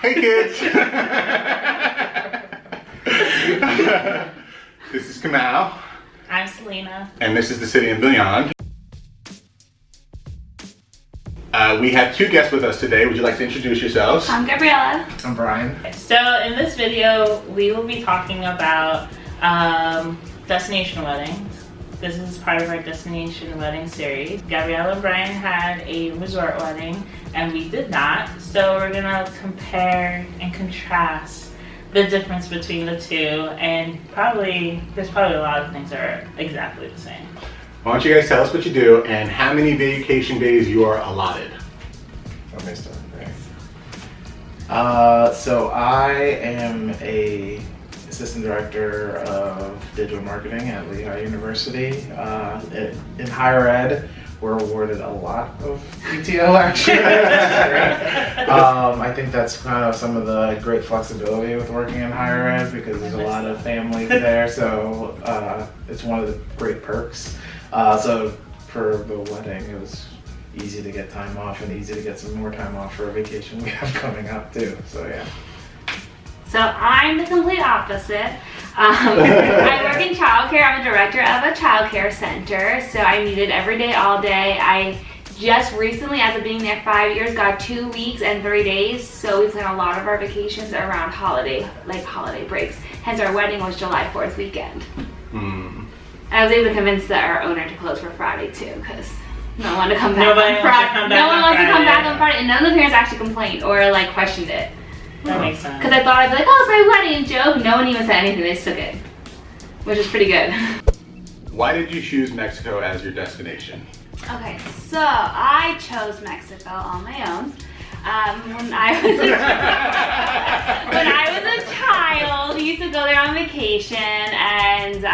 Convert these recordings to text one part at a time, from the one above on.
Hey kids! This is Kamal. I'm Selena. And this is The City and Beyond. We have two guests with us today. Would you like to introduce yourselves? I'm Gabriella. I'm Brian. So in this video, we will be talking about destination weddings. This is part of our destination wedding series. Gabriella and Brian had a resort wedding and we did not. So we're gonna compare and contrast the difference between the two, and there's probably a lot of things that are exactly the same. Why don't you guys tell us what you do and how many vacation days you are allotted? Let me start. So I am a assistant director of digital marketing at Lehigh University. In higher ed, we're awarded a lot of PTO actually. I think that's kind of some of the great flexibility with working in higher ed because there's a lot of families there, so it's one of the great perks. So for the wedding, it was easy to get time off and easy to get some more time off for a vacation we have coming up too, so yeah. So I'm the complete opposite. I work in childcare. I'm a director of a childcare center, so I need it every day, all day. I just recently, after being there 5 years, got 2 weeks and 3 days, so we plan a lot of our vacations around holiday breaks. Hence our wedding was July 4th weekend. I was able to convince our owner to close for Friday too, because no one wanted to come back on Friday. No one wants to come back on Friday, and none of the parents actually complained or like questioned it. That makes sense. Because I thought I'd be like, oh, it's my wedding joke. No one even said anything. They just took it, which is pretty good. Why did you choose Mexico as your destination? Okay, so I chose Mexico on my own. When I was a child, we used to go there on vacation, and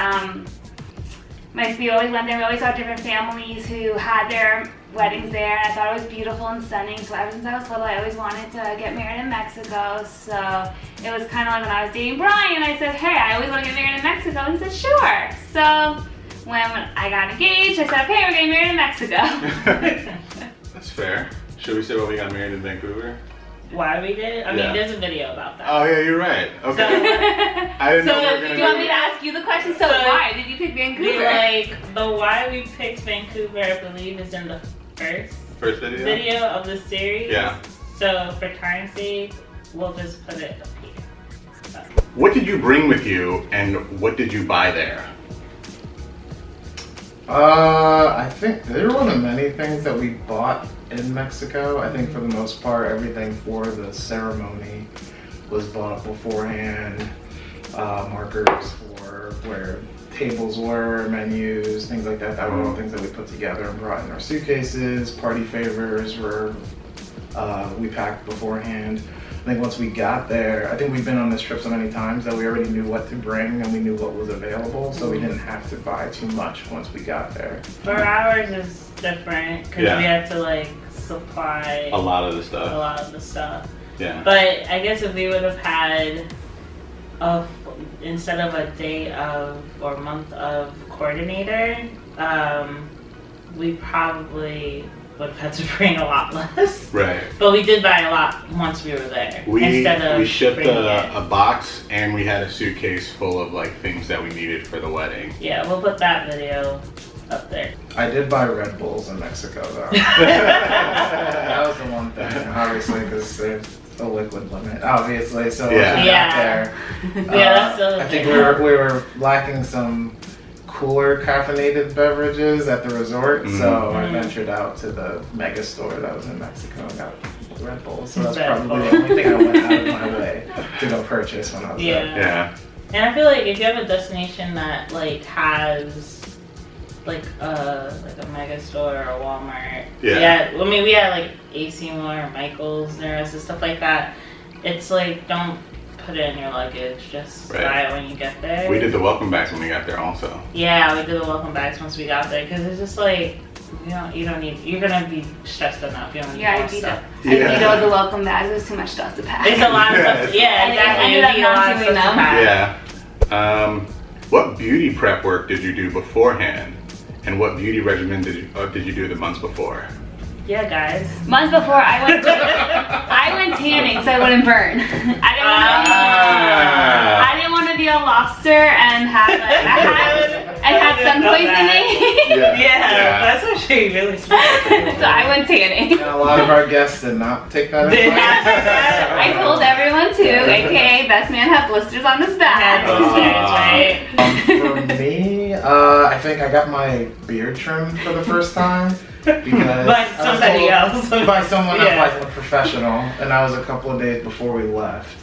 we always went there. We always saw different families who had their weddings there, and I thought it was beautiful and stunning. So ever since I was little, I always wanted to get married in Mexico. So it was kind of like when I was dating Brian, I said, hey, I always want to get married in Mexico. And he said, sure. So when I got engaged, I said, okay, we're getting married in Mexico. That's fair. Should we say why we got married in Vancouver? Why we did? I mean, there's a video about that. Oh yeah, you're right. Okay. So, I didn't know we were do gonna you want me to ask you the question? So why did you pick Vancouver? The why we picked Vancouver, I believe, is in the first video of the series. Yeah. So for time's sake, we'll just put it up here. So. What did you bring with you and what did you buy there? I think there were one of many things that we bought in Mexico. I think for the most part, everything for the ceremony was bought beforehand. Markers for where tables were, menus, things like that. That were all things that we put together and brought in our suitcases. Party favors were we packed beforehand. I think once we got there, I think we've been on this trip so many times that we already knew what to bring and we knew what was available, so we didn't have to buy too much once we got there. For ours is different because we had to like supply a lot of the stuff. Yeah. But I guess if we would have had instead of a day of or month of coordinator, we probably would have had to bring a lot less. Right. But we did buy a lot once we were there. We shipped a box and we had a suitcase full of like things that we needed for the wedding. Yeah, we'll put that video up there. I did buy Red Bulls in Mexico though. That was the one thing, obviously, because there's a liquid limit, obviously. So once we got there, that's I think we were lacking some cooler caffeinated beverages at the resort, so I ventured out to the mega store that was in Mexico and got Red Bulls. So that's probably the only thing I went out of my way to go purchase when I was there. Yeah. And I feel like if you have a destination that like has like a mega store or a Walmart, I mean we had like AC Moore, Michaels, Nurse, and stuff like that. It's like don't put it in your luggage, just buy it when you get there. We did the welcome bags when we got there also. Yeah, we did the welcome bags once we got there because it's just like you don't need, you're gonna be stressed enough. You don't need more stuff. I beat all the welcome bags. There's too much stuff to pack. It's a lot of stuff. Yeah, exactly. I ended up not doing them. Yeah. What beauty prep work did you do beforehand? And what beauty regimen did you do the months before? Yeah, guys. Months before I went tanning, so I wouldn't burn. I didn't want to be a lobster and have sun poisoning. Yeah, that's actually really smart. So I went tanning. And a lot of our guests did not take that advice. I told everyone too, aka best man had blisters on his back. For me, I think I got my beard trimmed for the first time. Because by somebody else. By someone else, like a professional. And that was a couple of days before we left.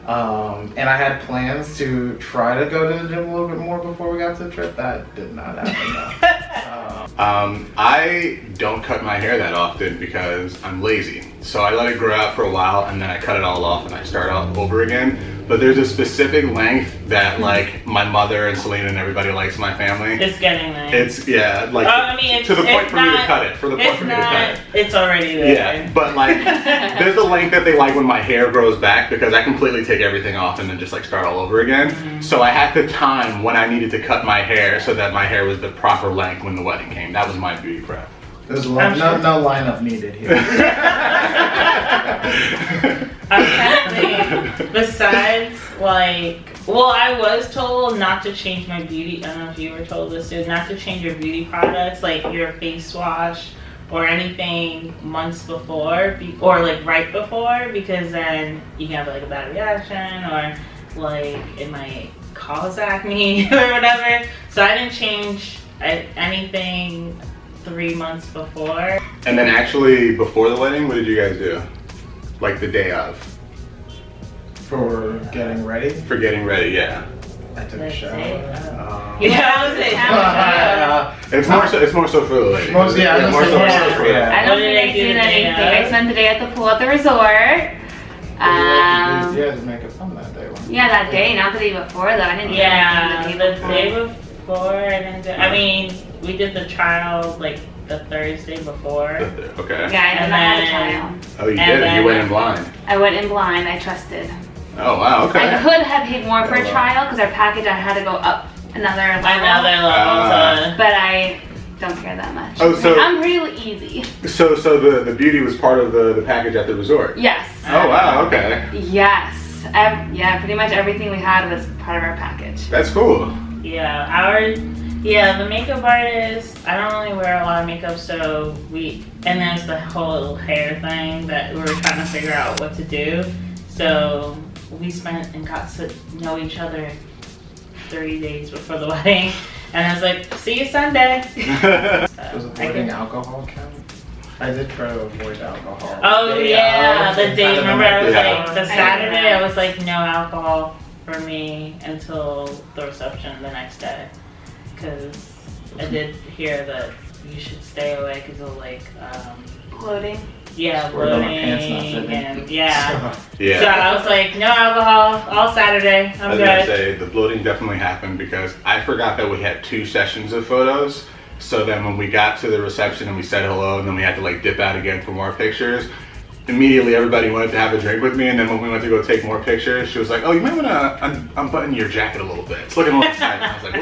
And I had plans to try to go to the gym a little bit more before we got to the trip. That did not happen though. I don't cut my hair that often because I'm lazy. So I let it grow out for a while and then I cut it all off and I start all over again. But there's a specific length that like my mother and Selena and everybody likes in my family. It's getting there. It's like to the point for me to cut it. For the point for me to cut it. It's already there. Yeah, but like there's a length that they like when my hair grows back because I completely take everything off and then just like start all over again. So I had the time when I needed to cut my hair so that my hair was the proper length when the wedding came. That was my beauty prep. There's no lineup needed here. I'm trying to think, besides like, well, I was told not to change my beauty, I don't know if you were told this too, not to change your beauty products, like your face wash or anything months before, or like right before, because then you can have like a bad reaction or like it might cause acne or whatever. So I didn't change anything 3 months before. And then actually before the wedding, what did you guys do? Like the day of? For getting ready? For getting ready, yeah. I took a shower. Yeah, I was saying. It's more so for the ladies. More so for I don't think I did anything. I spent the day at the pool at the resort. Just make it fun that day. Yeah, that day, not the day before though. I didn't do anything the day before. I didn't do. I mean, we did the trial like the Thursday before. Okay. Yeah, and then I had a trial. Oh, you did? You went in blind. I went in blind. I trusted. Oh, wow, okay. I could have paid more for a trial because our package I had to go up another level. But I don't care that much. Oh, so I'm pretty easy. So the beauty was part of the package at the resort? Yes. Oh, wow, okay. Yes. Yeah, pretty much everything we had was part of our package. That's cool. Yeah, the makeup artist, I don't really wear a lot of makeup, so and there's the whole hair thing that we were trying to figure out what to do. So we spent and got to know each other 30 days before the wedding. And I was like, see you Sunday. Was avoiding alcohol count? I did try to avoid alcohol. Oh yeah, the day, remember I was like, the Saturday I was like, no alcohol for me until the reception the next day. Because I did hear that you should stay away because of like, bloating. Yeah, bloating and Yeah. So I was like, no alcohol, all Saturday, I'm good. I was gonna say, the bloating definitely happened because I forgot that we had 2 sessions of photos. So then when we got to the reception and we said hello and then we had to like dip out again for more pictures, immediately everybody wanted to have a drink with me, and then when we went to go take more pictures, she was like, oh, you might want to unbutton your jacket a little bit. It's looking a little tight. And I was like,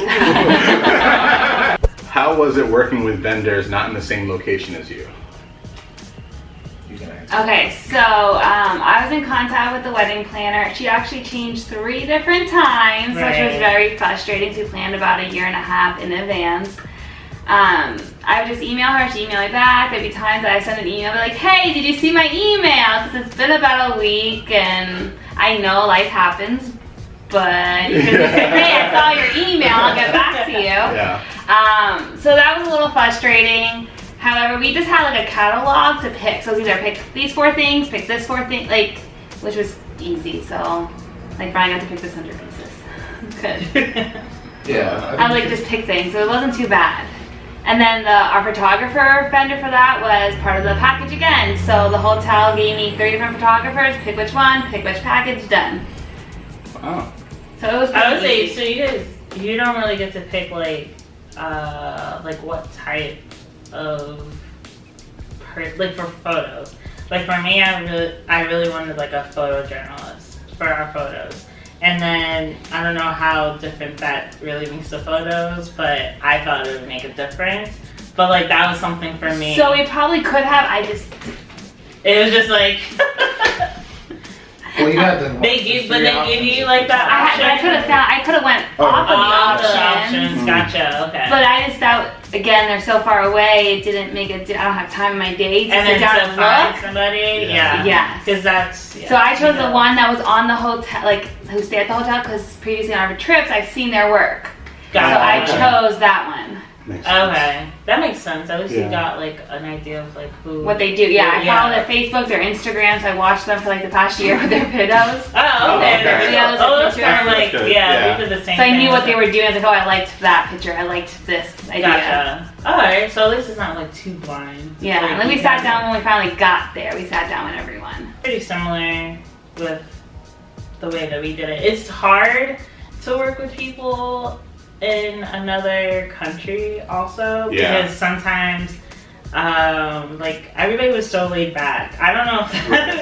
ooh. How was it working with vendors not in the same location as you? Okay, so I was in contact with the wedding planner. She actually changed 3 different times, which was very frustrating. So we planned about 1.5 years in advance. I would just email her, she'd email me back. There'd be times that I send an email, be like, hey, did you see my email? Because it's been about a week and I know life happens, but you can just say, hey, I saw your email, I'll get back to you. Yeah. So that was a little frustrating. However, we just had like a catalog to pick. So it was either pick these 4 things, pick this 4 thing, like, which was easy. So, like, Brian got to pick this 100 pieces. Good. Yeah. I like just pick things, so it wasn't too bad. And then our photographer vendor for that was part of the package again. So the hotel gave me 3 different photographers, pick which one, pick which package, done. Wow. So it was I would say, easy. so you don't really get to pick like what type of like for photos. Like for me, I really wanted like a photojournalist for our photos. And then I don't know how different that really makes the photos, but I thought it would make a difference. But like that was something for me. So we probably could have. It was just like. you had to. They give you like that I could have went off of the options. Gotcha. Okay. But I just thought, again, they're so far away. It didn't make it. I don't have time in my day to sit down and find look. somebody. Yeah. Yes. Because that's. So I chose the one that was on the hotel, like who stayed at the hotel, because previously on our trips I've seen their work. Gotcha. So I chose that one. Okay, that makes sense. At least you got like an idea of like who what they do. Yeah, I follow their Facebook, their Instagrams. I watched them for like the past year with their videos. Oh, okay. Their videos, Oh, their that's kind of like Good. we did the same. So I knew thing. what they were doing. I was like, oh, I liked that picture. I liked this idea. Gotcha. All right, so at least it's not like too blind. Yeah, Like, and then we sat down when we finally got there. We sat down with everyone. Pretty similar with the way that we did it. It's hard to work with people in another country also because sometimes like everybody was so laid back. I don't know if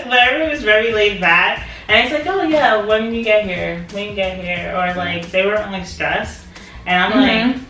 but everybody was very laid back and it's like, oh yeah, when you get here, or like they weren't like stressed and I'm like,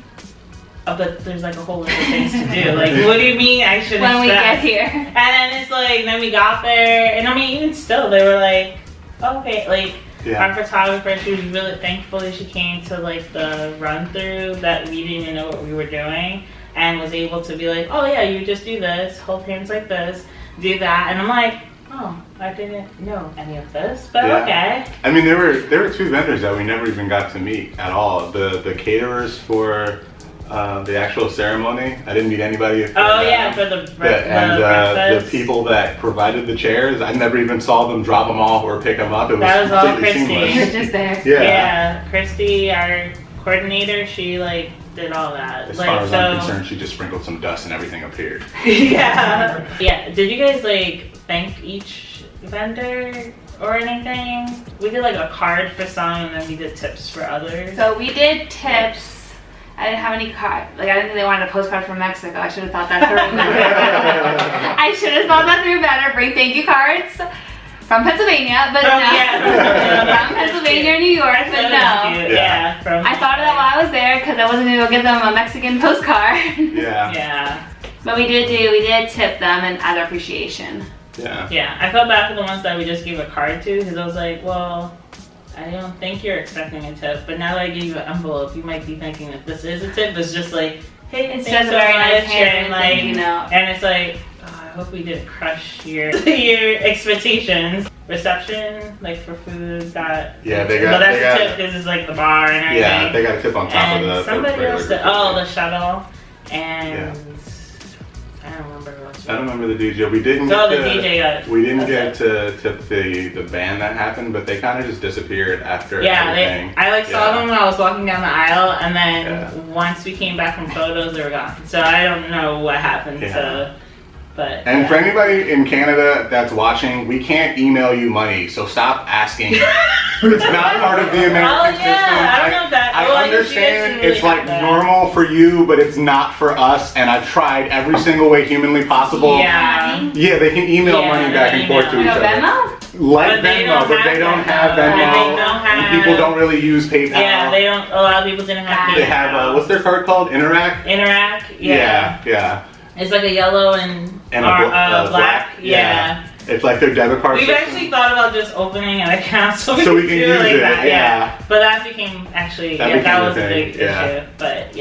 oh, but there's like a whole list of things to do. Like, what do you mean I shouldn't When we stress? get here. And then it's like, then we got there and I mean even still they were like, okay, like our photographer, she was really thankful that she came to like the run through that we didn't even know what we were doing and was able to be like, oh yeah, you just do this, hold hands like this, do that, and I'm like, oh, I didn't know any of this, but okay. I mean, there were two vendors that we never even got to meet at all. The caterers for the actual ceremony. I didn't meet anybody. For the breakfast. The people that provided the chairs, I never even saw them drop them off or pick them up. It was all completely Christy. seamless. You were just there. Yeah, Christy, our coordinator, she like did all that. As like, far as I'm concerned, she just sprinkled some dust and everything appeared. Yeah. Did you guys like thank each vendor or anything? We did like a card for some and then we did tips for others. So we did tips. I didn't have any card. Like I didn't think they wanted a postcard from Mexico. I should have thought that through better. I should have thought that through better. Bring thank you cards from Pennsylvania, but no. From Pennsylvania or New York, but no. I thought of that while I was there because I wasn't gonna go get them a Mexican postcard. Yeah. But we did tip them and as appreciation. Yeah. I felt bad for the ones that we just gave a card to because I was like, well, I don't think you're expecting a tip, but now that I give you an envelope, you might be thinking that this is a tip. It's just like, hey, it's just a very nice and like, thing, you know. And it's like, oh, I hope we didn't crush your expectations. Reception, like for food, that they got. But that's a tip because it's like the bar and everything. Yeah, they got a tip on top of the. Somebody else did. Oh, the shuttle, I and don't remember what. I don't remember the DJ. We didn't. We didn't get to tip the band that happened, but they kind of just disappeared after. Yeah, I saw them when I was walking down the aisle, and then once we came back from photos, they were gone. So I don't know what happened to. But, and for anybody in Canada that's watching, we can't email you money, so stop asking. It's not part of the American system. I don't know that. I understand it's like normal for you, but it's not for us. And I've tried every single way humanly possible. Yeah, they can email money back and forth to each other. Venmo? Like Venmo, but they don't have Venmo. People don't really use PayPal. Yeah, they don't. A lot of people didn't have PayPal. They have what's their card called? Interact. Yeah. It's like a yellow and a black. Yeah. It's like their debit card. We've actually thought about just opening an account so we can do use like it. that. Yeah. But that became that was a big issue. But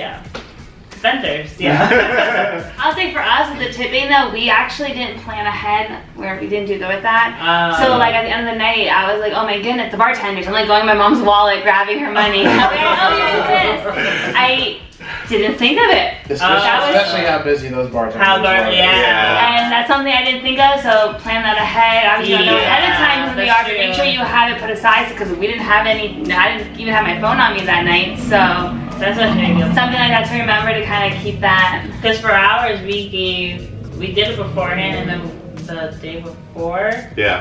vendors. Yeah. I'll say for us with the tipping though, we actually didn't plan ahead where we didn't do good with that. So like at the end of the night, I was like, oh my goodness, the bartenders. I'm like going in my mom's wallet, grabbing her money. I'm like, oh yeah, this. I didn't think of it. Especially how busy those bartenders are. And that's something I didn't think of, so plan that ahead. I was gonna know ahead of time when we are to make sure you have it put aside because we didn't have any. I didn't even have my phone on me that night, so that's something like that to remember to kind of keep that. Because for ours, we did it beforehand, and then the day before,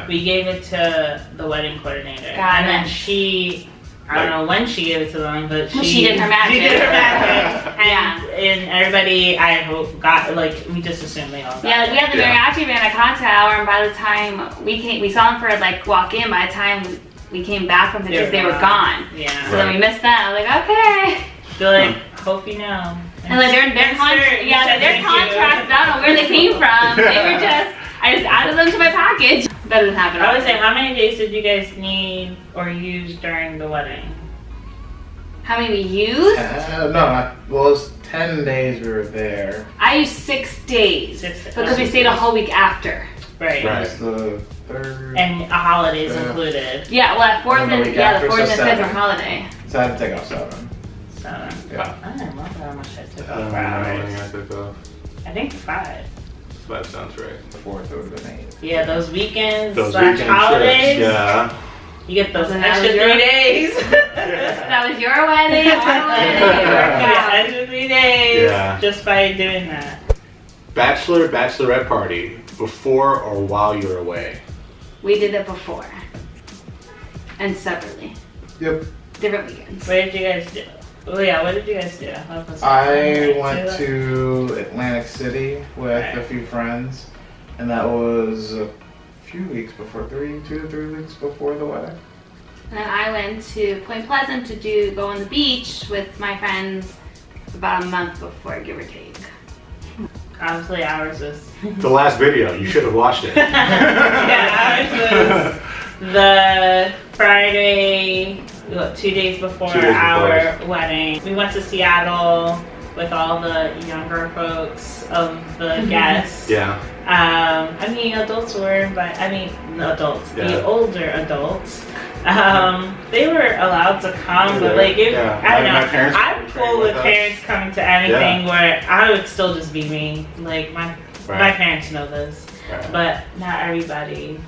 we gave it to the wedding coordinator, and then she. I don't know when she gave it to them, but she did her magic. And everybody, I hope, got we just assumed they all got it. We had the mariachi band at cocktail hour, and by the time we saw them for walk in. By the time we came back from the trip, they were gone. Yeah. So then we missed that. I was like, okay. They're like, hope you know. And their contract, I don't know where they came from. They were I just added them to my package. That doesn't happen. I was saying, often. how many days did you guys need or use during the wedding? How many we used? Well, it was 10 days we were there. I used 6 days. Because we stayed a whole week after. Right. It was the 3rd. And holidays Yeah. included. Yeah, well, the 4th And the and week the after, 4th and the so 5th were 7. holiday. So I had to take off 7. So, Yeah. I don't remember how much I took off for I hours. took off. I think 5. That sounds right. The 4th would have been 8. Yeah, those weekends, Those slash weekend holidays. trips, yeah. You get those Wasn't that extra your- 3 days. That was your wedding, our wedding. It worked Yeah, out. extra 3 days Yeah. just by doing that. Bachelor, bachelorette party before or while you're away. We did it before. And separately. Yep. Different weekends. What did you guys do? Oh yeah, what did you guys do? I went to Atlantic City with Right. a few friends, and that was a few weeks before, 2 to 3 weeks before the wedding. And then I went to Point Pleasant to go on the beach with my friends about a month before, give or take. Obviously ours was The last video, you should have watched it. yeah, ours was the Friday, 2 days before 2 days our wedding. We went to Seattle with all the younger folks of the guests. Yeah. I mean, adults were, but I mean, the adults, Yeah. the older adults. They were allowed to come, but Yeah. like, if, Yeah. I don't My know. parents I'm would cool train with with us. parents coming to anything where I would still just be me. Like my Right. parents know this, Right. but not everybody.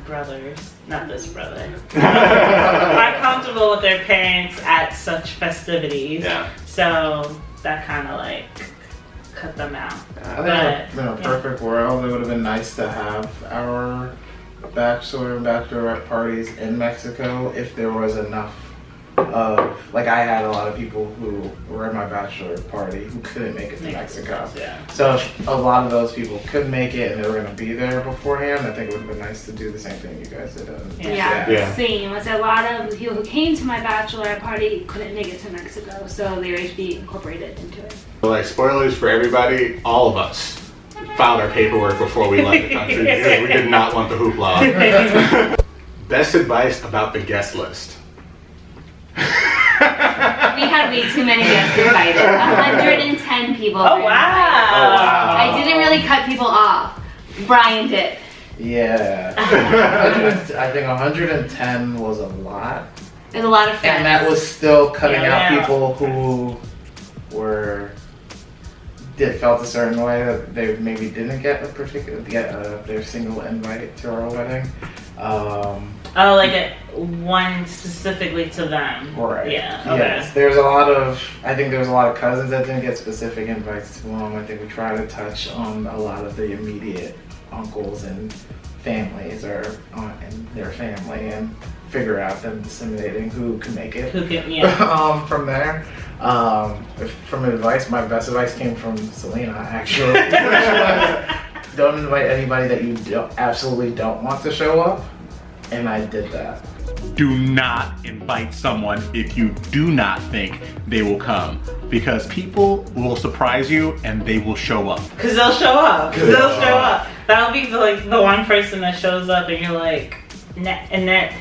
Brothers, not this brother, are comfortable with their parents at such festivities. Yeah. So that kind of like cut them out. I think in a perfect world, it would have been nice to have our bachelor and bachelorette parties in Mexico if there was enough of, like, I had a lot of people who were at my bachelor party who couldn't make it to Mexico. Yeah. So if a lot of those people could make it and they were going to be there beforehand, I think it would have been nice to do the same thing you guys did. Yeah, Yeah. same. Was a lot of the people who came to my bachelorette party couldn't make it to Mexico, so they were to be incorporated into it. Like, spoilers for everybody, all of us filed our paperwork before we left the country because we did not want the hoopla. Best advice about the guest list. We had way too many guests invited. 110 people. Oh were wow! invited. I didn't really cut people off. Brian did. Yeah. I think 110 was a lot. There's a lot of friends. And that was still cutting Yeah. out people who felt a certain way that they maybe didn't get their single invite to our wedding. Oh, like one specifically to them. Right. Yeah. Okay. Yes. I think there was a lot of cousins that didn't get specific invites to them. I think we tried to touch on a lot of the immediate uncles and families and their family and figure out them disseminating who can make it. Who can? Yeah. From there, from advice, my best advice came from Selena, actually. Which was, don't invite anybody that you absolutely don't want to show up, and I did that. Do not invite someone if you do not think they will come, because people will surprise you and they will show up. Because they'll show up. That'll be the one person that shows up, and you're like, and then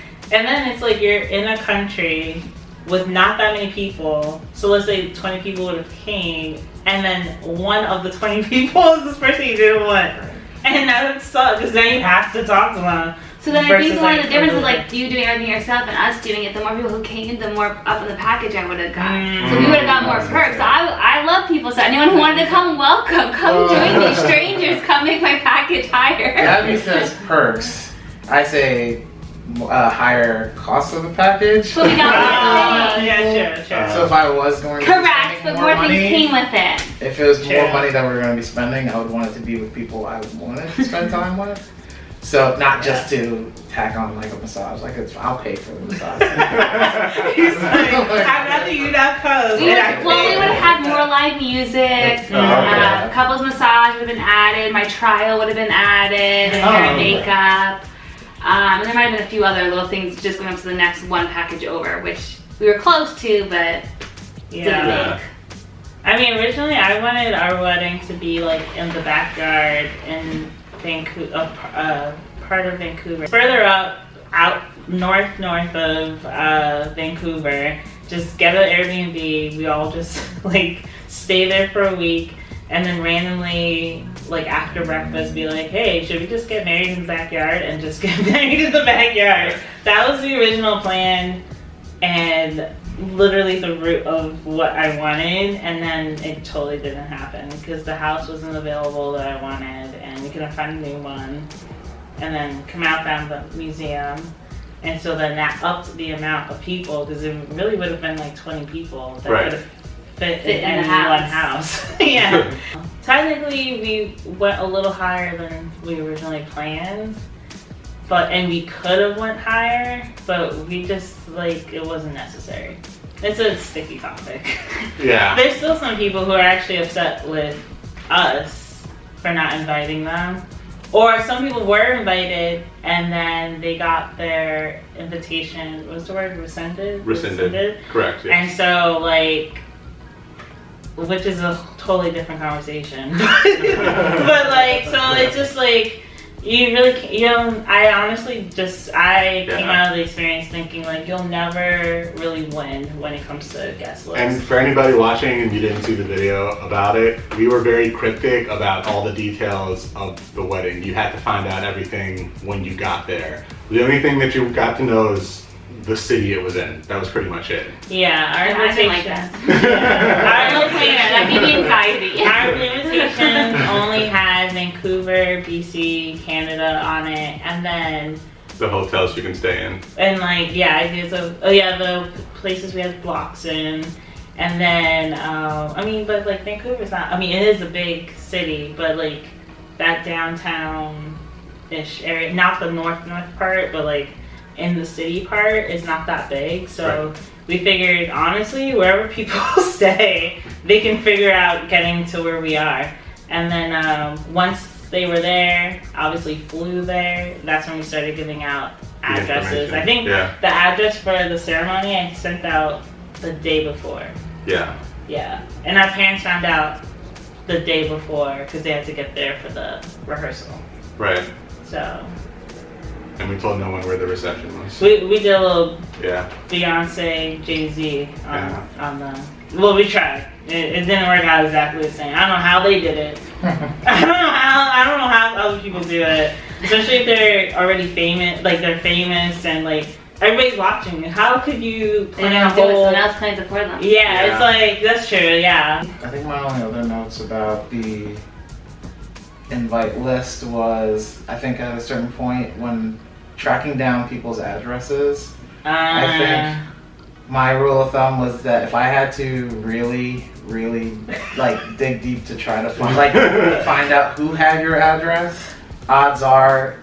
it's like you're in a country with not that many people. So let's say 20 people would have came, and then one of the 20 people is this person you didn't want, and that would suck because then you have to talk to them. So then I think Versus, one of the like, differences, like- like you doing everything yourself and us doing it, the more people who came, the more up in the package I would have got. So we would have got more perks. So I love people. So anyone who wanted to come, welcome. Come join me. Strangers, come make my package higher. Gabby says perks. I say higher cost of the package. But we got more things. Yeah, sure. So if I was going to be Correct, spending but more things money, came with it. if it was Sure. more money that we were going to be spending, I would want it to be with people I wanted to spend time with. So not just to tack on like a massage, I'll pay for the massage. He's like, I'd rather you not come. We would have had more live music. Okay. Couples massage would have been added. My trial would have been added. And hair and okay. makeup. And there might have been a few other little things just going up to the next one package over, which we were close to, but didn't make. I mean, originally I wanted our wedding to be like in the backyard in part of Vancouver. Further up, out north of Vancouver, just get an Airbnb. We all just like stay there for a week, and then randomly, like after breakfast, be like, hey, should we just get married in the backyard? And just get married in the backyard. That was the original plan, and literally the root of what I wanted, and then it totally didn't happen because the house wasn't available that I wanted, and we couldn't find a new one. And then Kamau found the museum, and so then that upped the amount of people, because it really would have been like 20 people that Right. could have fit Fit in in the one house. house. Yeah. Technically, we went a little higher than we originally planned, and we could have went higher, but we just, like, it wasn't necessary. It's a sticky topic. Yeah. There's still some people who are actually upset with us for not inviting them. Or some people were invited and then they got their invitation, what's the word, rescinded? Rescinded. Correct. Yeah. And so, like, which is a totally different conversation. But, like, so it's just like, you really can't, I honestly just, came out of the experience thinking, like, you'll never really win when it comes to guest lists. And for anybody watching and you didn't see the video about it, we were very cryptic about all the details of the wedding. You had to find out everything when you got there. The only thing that you got to know is the city it was in. That was pretty much it. Yeah, our I invitation. didn't like that. Our That gave me anxiety. Our invitation only had Vancouver, BC, Canada on it, and then The hotels you can stay in. and like ideas of the places we had blocks in, and then but like Vancouver's not. I mean, it is a big city, but like that downtown-ish area, not the north part, but like in the city part is not that big. So we figured, honestly, wherever people stay, they can figure out getting to where we are. And then once they were there, obviously flew there, that's when we started giving out addresses. I think the address for the ceremony I sent out the day before. Yeah. Yeah. And our parents found out the day before because they had to get there for the rehearsal. Right. So And we told no one where the reception was. we did a little Beyonce, Jay-Z on the. Well, we tried. It didn't work out exactly the same. I don't know how they did it. I don't know how other people do it. Especially if they're already famous, like they're famous and like everybody's watching. How could you They plan a don't do it, whole? someone else plans it for them. Yeah, it's like that's true. Yeah. I think my only other notes about the invite list was, I think at a certain point when tracking down people's addresses, I think my rule of thumb was that if I had to really like dig deep to try to find out who had your address, odds are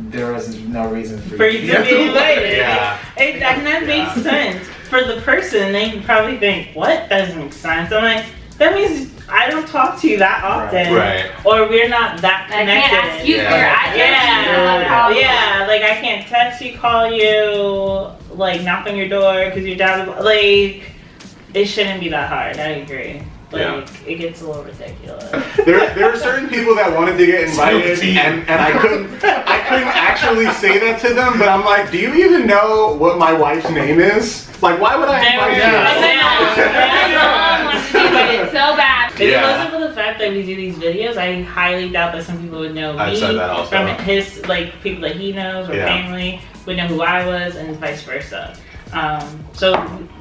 there was no reason for you to be invited. Yeah. And that makes sense. For the person, they can probably think, what doesn't make sense? I'm like, that means I don't talk to you that often. Right. Or we're not that I connected. can't ask you for your address. Yeah, like I can't text you, call you, like knock on your door because you're down. Like, it shouldn't be that hard. I agree. Like, it gets a little ridiculous. There are certain people that wanted to get invited, and I couldn't actually say that to them. But I'm like, do you even know what my wife's name is? Like, why would I invite you? It's so bad. If it wasn't for the fact that we do these videos, I highly doubt that some people would know I've me said that also. from his, like, people that he knows or family would know who I was, and vice versa. So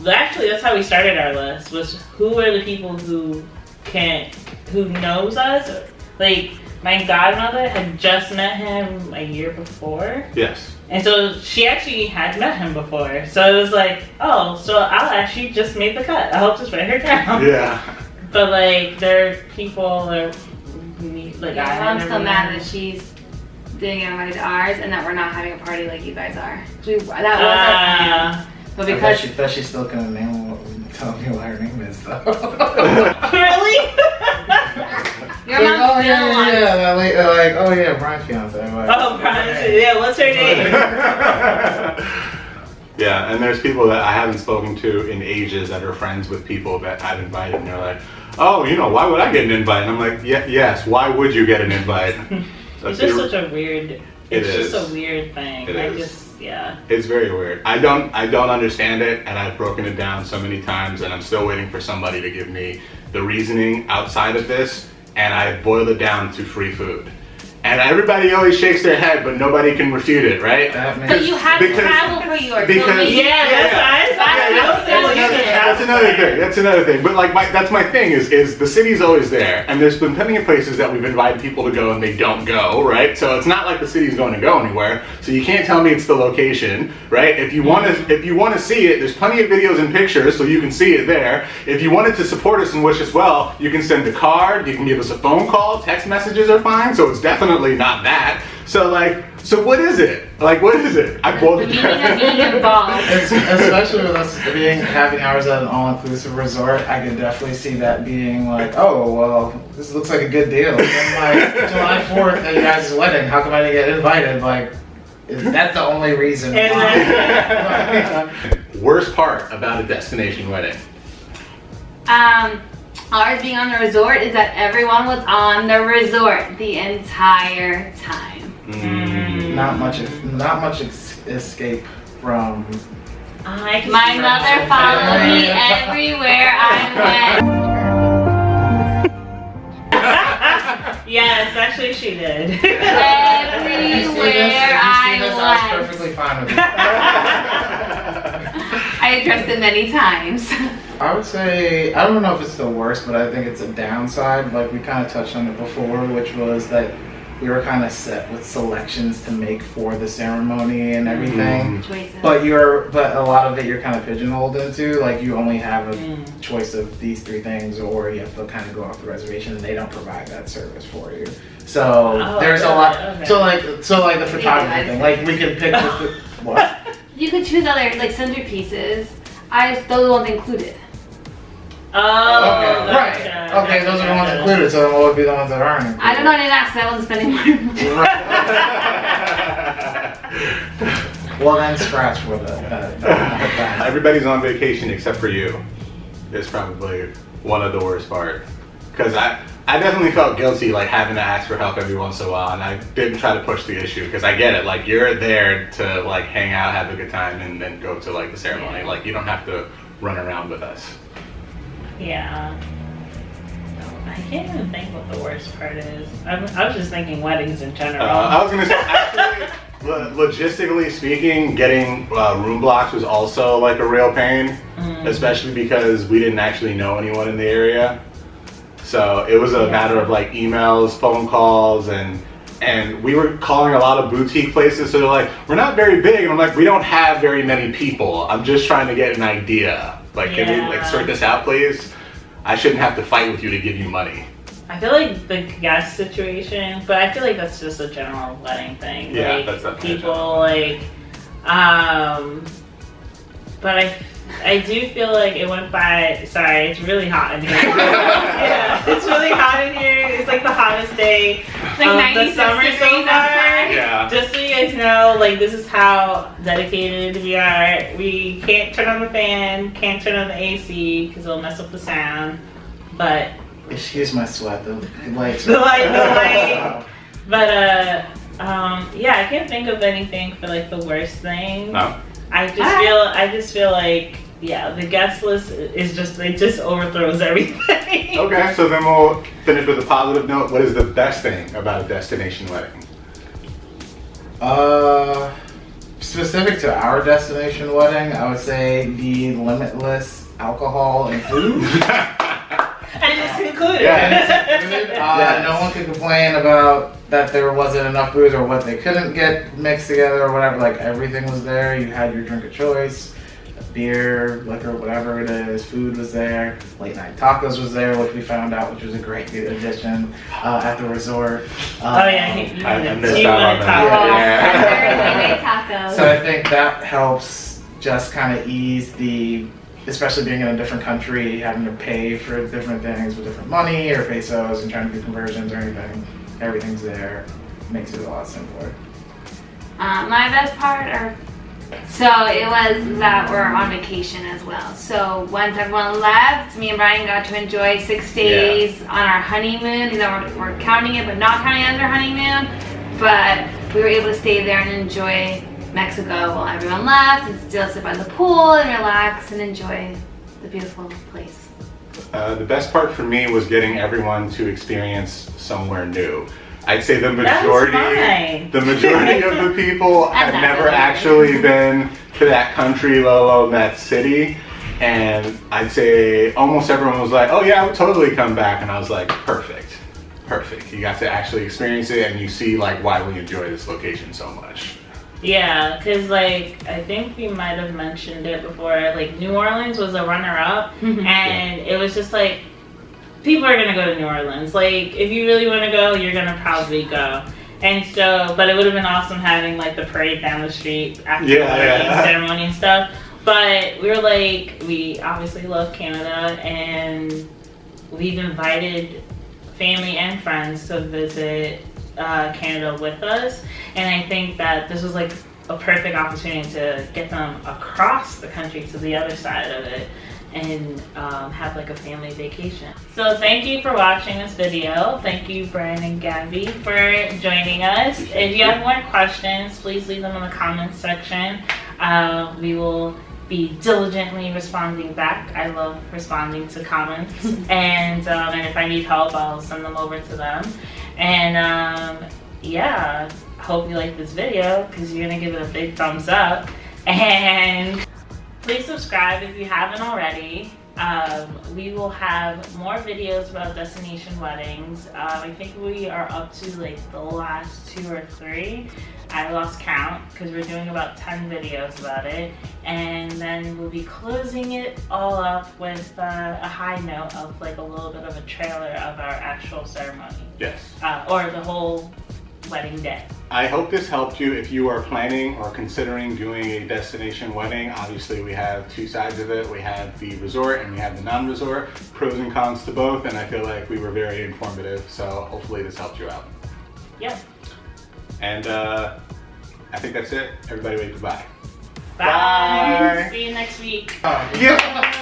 actually, that's how we started our list. Was who are the people who knows us? Like, my godmother had just met him a year before. Yes. And so she actually had met him before. So it was like, oh, so I'll actually just make the cut. I'll just write her down. Yeah. But like, there are people that like I'm still mad that she's didn't get invited to ours and that we're not having a party like you guys are. That was our plan. But I because bet she's still gonna tell me what her name is though. Really? your mom's oh still on. like oh yeah, Brian's fiance. Like, Oh, Brian. Yeah, what's her name? Yeah, and there's people that I haven't spoken to in ages that are friends with people that I've invited, and they're like, oh, why would I get an invite? And I'm like, yes, why would you get an invite? It's just such a weird It It's is. just a weird thing. It I is. just, yeah. It's very weird. I don't understand it, and I've broken it down so many times, and I'm still waiting for somebody to give me the reasoning outside of this, and I boiled it down to free food. And everybody always shakes their head, but nobody can refute it, right? But you have to Because- travel for yours. because- so maybe- That's another thing. That's another thing. But like, that's my thing is the city's always there, and there's been plenty of places that we've invited people to go and they don't go, right? So it's not like the city's going to go anywhere. So you can't tell me it's the location, right? If you want to see it, there's plenty of videos and pictures, so you can see it there. If you wanted to support us and wish us well, you can send a card, you can give us a phone call, text messages are fine. So it's definitely not that. So what is it? Like, what is it? I boiled it The meaning of down. being involved. Especially with us having ours at an all-inclusive resort, I could definitely see that being like, oh, well, this looks like a good deal. And like July 4th at you guys' wedding, how come I didn't get invited? Like, that's the only reason why. Worst part about a destination wedding. Ours being on the resort is that everyone was on the resort the entire time. Not much escape from. I can My see mother that. followed me everywhere I went. Yes, actually she did. Everywhere I I was went. perfectly fine with it. I addressed it many times. I would say, I don't know if it's the worst, but I think it's a downside. Like we kind of touched on it before, which was that we were kind of set with selections to make for the ceremony and everything. Choices. But a lot of it you're kind of pigeonholed into. Like you only have a choice of these three things, or you have to kind of go off the reservation, and they don't provide that service for you. So there's a lot. Okay. So like the photography thing. Like we could pick what? You could choose other like centerpieces. Those ones included. Oh, Okay, right. gotcha. Okay, those are the ones included. So then what would be the ones that aren't included? I don't know. I didn't ask. I wasn't spending more. Well, then scratch with it. Everybody's on vacation except for you. Is probably one of the worst part. Because I definitely felt guilty like having to ask for help every once in a while, and I didn't try to push the issue because I get it. Like you're there to like hang out, have a good time, and then go to like the ceremony. Like you don't have to run around with us. Yeah. I can't even think what the worst part is. I was just thinking weddings in general. I was gonna say actually, logistically speaking, getting room blocks was also like a real pain, especially because we didn't actually know anyone in the area. So it was a matter of like emails, phone calls, and we were calling a lot of boutique places. So they're like, we're not very big, and I'm like, we don't have very many people. I'm just trying to get an idea. Like, can we like sort this out, please? I shouldn't have to fight with you to give you money. I feel like the guest situation, but I feel like that's just a general wedding thing. Yeah, like, that's definitely a people general. like, but I do feel like it went by. Sorry, it's really hot in here. Yeah, it's really hot in here. It's like the hottest day Like of 96 the summer so degrees far. outside. Yeah. Just so you guys know, like this is how dedicated we are. We can't turn on the fan, can't turn on the AC because it'll mess up the sound. But Excuse my sweat. The lights. the light. But yeah, I can't think of anything for like the worst thing. No. I just feel like the guest list is just overthrows everything. Okay, so then we'll finish with a positive note. What is the best thing about a destination wedding? Specific to our destination wedding, I would say the limitless alcohol and food. And it's included. No one could complain about that there wasn't enough booze or what they couldn't get mixed together or whatever. Like everything was there. You had your drink of choice, beer, liquor, whatever it is. Food was there. Late night tacos was there, which we found out, which was a great addition at the resort. Oh yeah, you I missed you out on wanna that. talk Tacos. So I think that helps just kind of ease especially being in a different country, having to pay for different things with different money or pesos and trying to do conversions or anything. Everything's there. Makes it a lot simpler. My best part so it was that we're on vacation as well. So once everyone left, me and Brian got to enjoy 6 days on our honeymoon. You know, we're counting it, but not counting it as our honeymoon. But we were able to stay there and enjoy Mexico while everyone left, and still sit by the pool and relax and enjoy the beautiful place. The best part for me was getting everyone to experience somewhere new. I'd say the majority of the people had never actually been to that country, let alone that city. And I'd say almost everyone was like, oh yeah, I would totally come back. And I was like, perfect. You got to actually experience it, and you see like why we enjoy this location so much. Yeah, because like I think we might have mentioned it before, like New Orleans was a runner-up, and it was just like, people are gonna go to New Orleans. Like, if you really want to go, you're gonna probably go. And so, but it would have been awesome having like the parade down the street after the wedding ceremony and stuff. But we were like, we obviously love Canada, and we've invited family and friends to visit Canada with us. And I think that this was like a perfect opportunity to get them across the country to the other side of it, and have like a family vacation. So thank you for watching this video. Thank you, Brian and Gabby, for joining us. If you have more questions, please leave them in the comments section. We will be diligently responding back. I love responding to comments. And if I need help, I'll send them over to them. And yeah, hope you like this video, because you're gonna give it a big thumbs up. And please subscribe if you haven't already. We will have more videos about destination weddings. I think we are up to like the last 2 or 3. I lost count because we're doing about 10 videos about it. And then we'll be closing it all up with a high note of like a little bit of a trailer of our actual ceremony. Yes. Or the whole wedding day. I hope this helped you if you are planning or considering doing a destination wedding. Obviously, we have 2 sides of it. We have the resort and we have the non-resort, pros and cons to both, and I feel like we were very informative, so hopefully this helped you out. Yep. And I think that's it. Everybody wave goodbye. Bye. See you next week. Yeah.